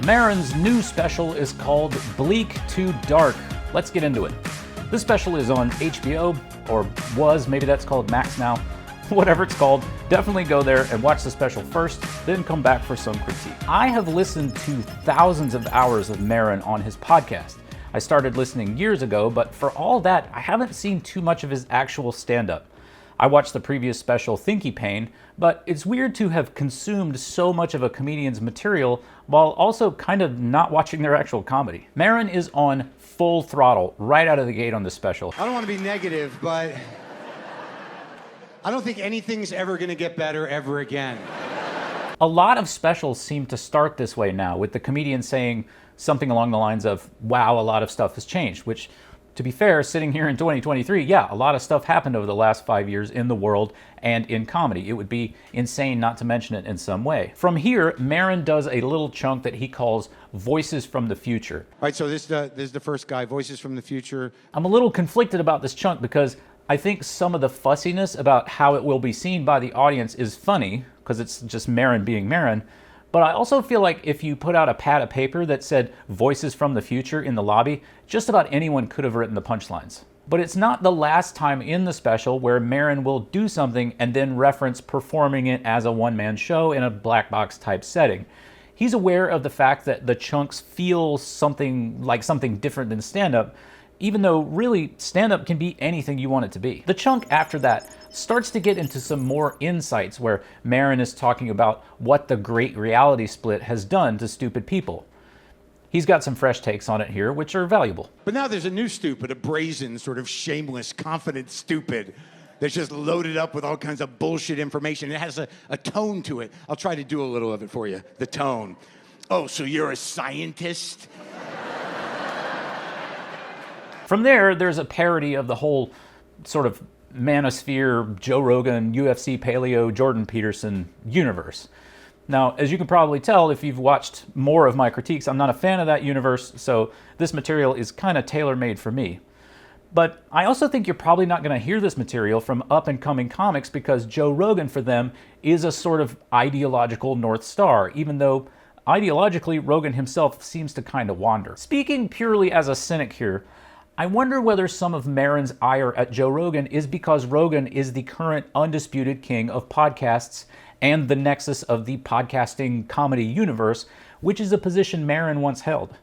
Maron's new special is called Bleak to Dark. Let's get into it. This special is on HBO, or was, maybe that's called Max now. Whatever it's called, definitely go there and watch the special first, then come back for some critique. I have listened to thousands of hours of Maron on his podcast. I started listening years ago, but for all that, I haven't seen too much of his actual stand-up. I watched the previous special, Thinky Pain, but it's weird to have consumed so much of a comedian's material while also kind of not watching their actual comedy. Maron is on full throttle right out of the gate on this special. I don't want to be negative, but I don't think anything's ever going to get better ever again. A lot of specials seem to start this way now, with the comedian saying something along the lines of, wow, a lot of stuff has changed, which, to be fair, sitting here in 2023, yeah, a lot of stuff happened over the last 5 years in the world and in comedy. It would be insane not to mention it in some way. From here, Maron does a little chunk that he calls Voices from the Future. All right, so this is the first guy, Voices from the Future. I'm a little conflicted about this chunk because I think some of the fussiness about how it will be seen by the audience is funny, because it's just Maron being Maron. But I also feel like if you put out a pad of paper that said Voices from the Future in the lobby, just about anyone could have written the punchlines. But it's not the last time in the special where Maron will do something and then reference performing it as a one-man show in a black box type setting. He's aware of the fact that the chunks feel something like something different than stand-up, even though really stand-up can be anything you want it to be. The chunk after that starts to get into some more insights where Maron is talking about what the great reality split has done to stupid people. He's got some fresh takes on it here, which are valuable. But now there's a new stupid, a brazen, sort of shameless, confident stupid that's just loaded up with all kinds of bullshit information. It has a tone to it. I'll try to do a little of it for you, the tone. Oh, so you're a scientist? From there, there's a parody of the whole sort of manosphere, Joe Rogan, UFC paleo, Jordan Peterson universe. Now, as you can probably tell if you've watched more of my critiques, I'm not a fan of that universe, so this material is kind of tailor-made for me. But I also think you're probably not going to hear this material from up-and-coming comics because Joe Rogan for them is a sort of ideological North Star, even though ideologically Rogan himself seems to kind of wander. Speaking purely as a cynic here, I wonder whether some of Maron's ire at Joe Rogan is because Rogan is the current undisputed king of podcasts and the nexus of the podcasting comedy universe, which is a position Maron once held.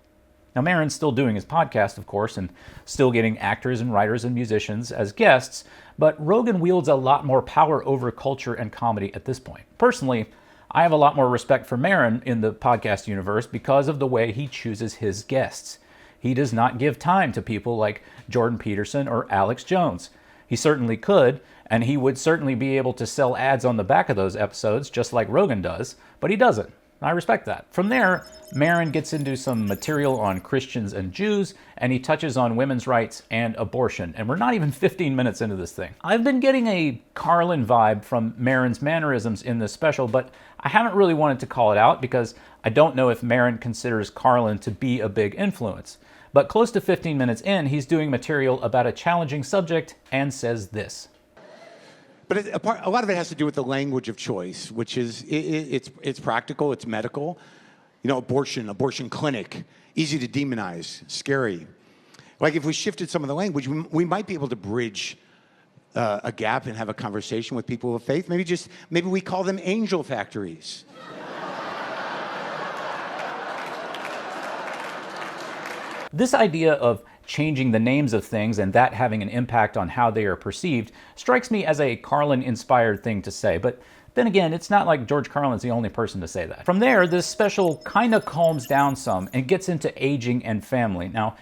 Now, Maron's still doing his podcast, of course, and still getting actors and writers and musicians as guests, but Rogan wields a lot more power over culture and comedy at this point. Personally, I have a lot more respect for Maron in the podcast universe because of the way he chooses his guests. He does not give time to people like Jordan Peterson or Alex Jones. He certainly could, and he would certainly be able to sell ads on the back of those episodes just like Rogan does, but he doesn't. I respect that. From there, Maron gets into some material on Christians and Jews, and he touches on women's rights and abortion, and we're not even 15 minutes into this thing. I've been getting a Carlin vibe from Maron's mannerisms in this special, but I haven't really wanted to call it out because I don't know if Maron considers Carlin to be a big influence. But close to 15 minutes in, he's doing material about a challenging subject and says this. But a lot of it has to do with the language of choice, which is, it's practical, it's medical. You know, abortion clinic, easy to demonize, scary. Like if we shifted some of the language, we might be able to bridge a gap and have a conversation with people of faith. Maybe we call them angel factories. This idea of changing the names of things and that having an impact on how they are perceived strikes me as a Carlin-inspired thing to say, but then again, it's not like George Carlin's the only person to say that. From there, this special kind of calms down some and gets into aging and family. Now,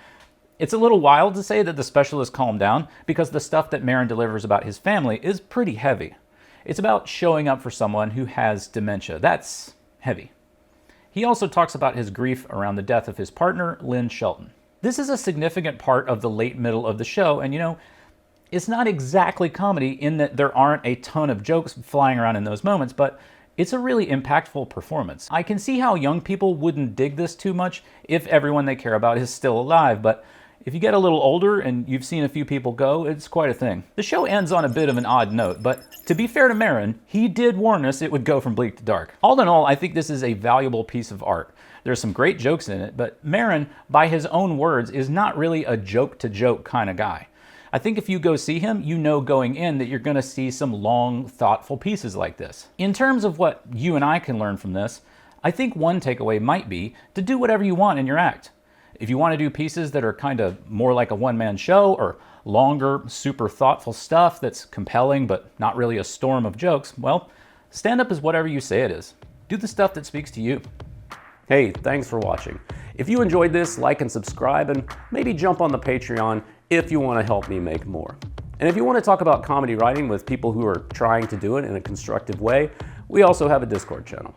it's a little wild to say that the special is calmed down because the stuff that Maron delivers about his family is pretty heavy. It's about showing up for someone who has dementia. That's heavy. He also talks about his grief around the death of his partner, Lynn Shelton. This is a significant part of the late middle of the show, and you know, it's not exactly comedy in that there aren't a ton of jokes flying around in those moments, but it's a really impactful performance. I can see how young people wouldn't dig this too much if everyone they care about is still alive, but if you get a little older and you've seen a few people go, it's quite a thing. The show ends on a bit of an odd note, but to be fair to Maron, he did warn us it would go from bleak to dark. All in all, I think this is a valuable piece of art. There's some great jokes in it, but Maron, by his own words, is not really a joke-to-joke kind of guy. I think if you go see him, you know going in that you're going to see some long, thoughtful pieces like this. In terms of what you and I can learn from this, I think one takeaway might be to do whatever you want in your act. If you want to do pieces that are kind of more like a one-man show, or longer, super thoughtful stuff that's compelling but not really a storm of jokes, well, stand-up is whatever you say it is. Do the stuff that speaks to you. Hey, thanks for watching. If you enjoyed this, like and subscribe, and maybe jump on the Patreon if you want to help me make more. And if you want to talk about comedy writing with people who are trying to do it in a constructive way, we also have a Discord channel.